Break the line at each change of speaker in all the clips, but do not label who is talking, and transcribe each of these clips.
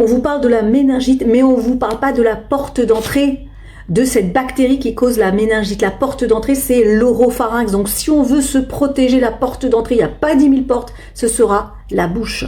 On vous parle de la méningite, mais on ne vous parle pas de la porte d'entrée de cette bactérie qui cause la méningite. La porte d'entrée, c'est l'oropharynx. Donc, si on veut se protéger la porte d'entrée, il n'y a pas 10 000 portes, ce sera la bouche.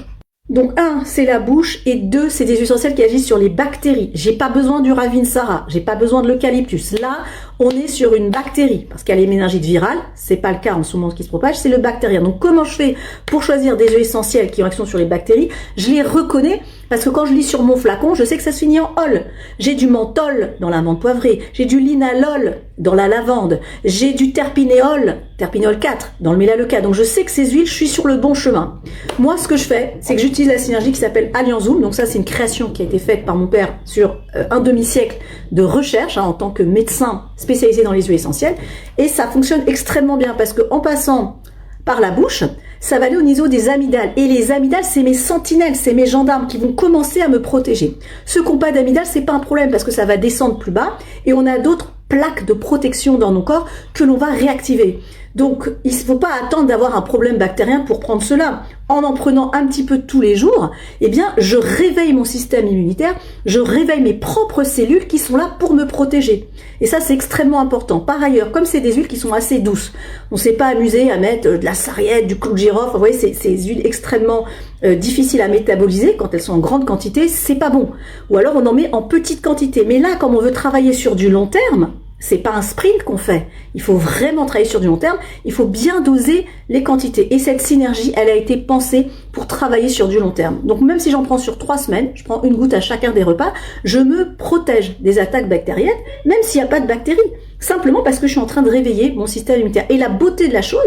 Donc, 1, c'est la bouche, et 2, c'est des huiles essentielles qui agissent sur les bactéries. J'ai pas besoin du ravinsara, j'ai pas besoin de l'eucalyptus. Là, on est sur une bactérie, parce qu'il y a les méningites virales, c'est pas le cas en ce moment qui se propage, c'est le bactérien. Donc, comment je fais pour choisir des huiles essentielles qui ont action sur les bactéries? Je les reconnais, parce que quand je lis sur mon flacon, je sais que ça se finit en ol. J'ai du menthol dans la menthe poivrée, j'ai du linalol dans la lavande, j'ai du terpinéol, terpinéol 4 dans le mélaleuca. Donc je sais que ces huiles, je suis sur le bon chemin. Moi, ce que je fais, c'est que j'utilise la synergie qui s'appelle Allianzoom. Donc ça, c'est une création qui a été faite par mon père sur un demi-siècle de recherche en tant que médecin spécialisé dans les huiles essentielles. Et ça fonctionne extrêmement bien parce que en passant par la bouche, ça va aller au niveau des amygdales. Et les amygdales, c'est mes sentinelles, c'est mes gendarmes qui vont commencer à me protéger. Ceux qui n'ont pas d'amygdales, c'est pas un problème parce que ça va descendre plus bas et on a d'autres plaques de protection dans nos corps que l'on va réactiver. Donc, il ne faut pas attendre d'avoir un problème bactérien pour prendre cela. En prenant un petit peu tous les jours, eh bien, je réveille mon système immunitaire, je réveille mes propres cellules qui sont là pour me protéger. Et ça, c'est extrêmement important. Par ailleurs, comme c'est des huiles qui sont assez douces, on ne s'est pas amusé à mettre de la sarriette, du clou de girofle. Vous voyez, ces huiles extrêmement difficiles à métaboliser quand elles sont en grande quantité, c'est pas bon. Ou alors, on en met en petite quantité. Mais là, comme on veut travailler sur du long terme, c'est pas un sprint qu'on fait. Il faut vraiment travailler sur du long terme. Il faut bien doser les quantités. Et cette synergie, elle a été pensée pour travailler sur du long terme. Donc, même si j'en prends sur 3 semaines, je prends une goutte à chacun des repas, je me protège des attaques bactériennes, même s'il n'y a pas de bactéries. Simplement parce que je suis en train de réveiller mon système immunitaire. Et la beauté de la chose,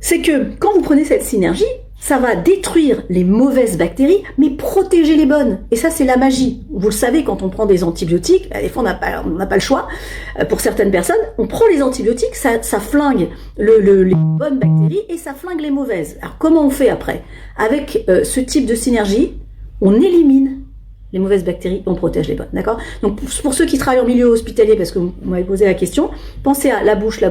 c'est que quand vous prenez cette synergie, ça va détruire les mauvaises bactéries, mais protéger les bonnes. Et ça, c'est la magie. Vous le savez, quand on prend des antibiotiques, des fois, on n'a pas le choix. Pour certaines personnes, on prend les antibiotiques, ça flingue les bonnes bactéries et ça flingue les mauvaises. Alors, comment on fait après? Avec ce type de synergie, on élimine les mauvaises bactéries, on protège les bonnes, d'accord? Donc, pour ceux qui travaillent en milieu hospitalier, parce que vous m'avez posé la question, pensez à la bouche,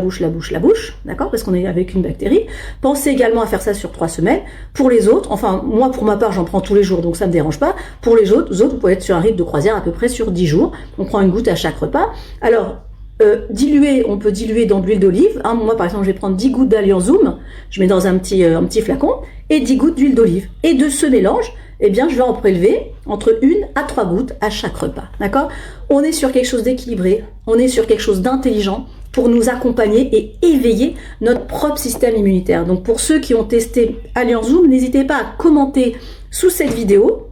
d'accord? Parce qu'on est avec une bactérie. Pensez également à faire ça sur 3 semaines. Pour les autres, enfin, moi, pour ma part, j'en prends tous les jours, donc ça me dérange pas. Pour les autres, vous pouvez être sur un rythme de croisière à peu près sur 10 jours. On prend une goutte à chaque repas. Alors, on peut diluer dans de l'huile d'olive. Moi, par exemple, je vais prendre 10 gouttes d'Allianzoom, je mets dans un petit flacon, et 10 gouttes d'huile d'olive. Et de ce mélange, eh bien, je vais en prélever entre 1 à 3 gouttes à chaque repas, d'accord? On est sur quelque chose d'équilibré, on est sur quelque chose d'intelligent pour nous accompagner et éveiller notre propre système immunitaire. Donc, pour ceux qui ont testé Allianzoom, n'hésitez pas à commenter sous cette vidéo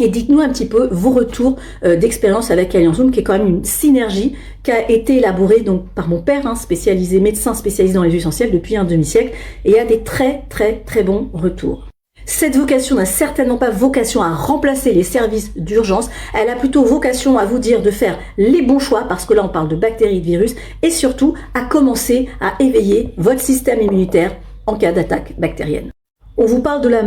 et dites-nous un petit peu vos retours d'expérience avec Allianzoom, qui est quand même une synergie qui a été élaborée donc par mon père, médecin spécialisé dans les huiles essentielles depuis un demi-siècle, et il y a des très bons retours. Cette vocation n'a certainement pas vocation à remplacer les services d'urgence, elle a plutôt vocation à vous dire de faire les bons choix, parce que là on parle de bactéries et de virus, et surtout à commencer à éveiller votre système immunitaire en cas d'attaque bactérienne. On vous parle de la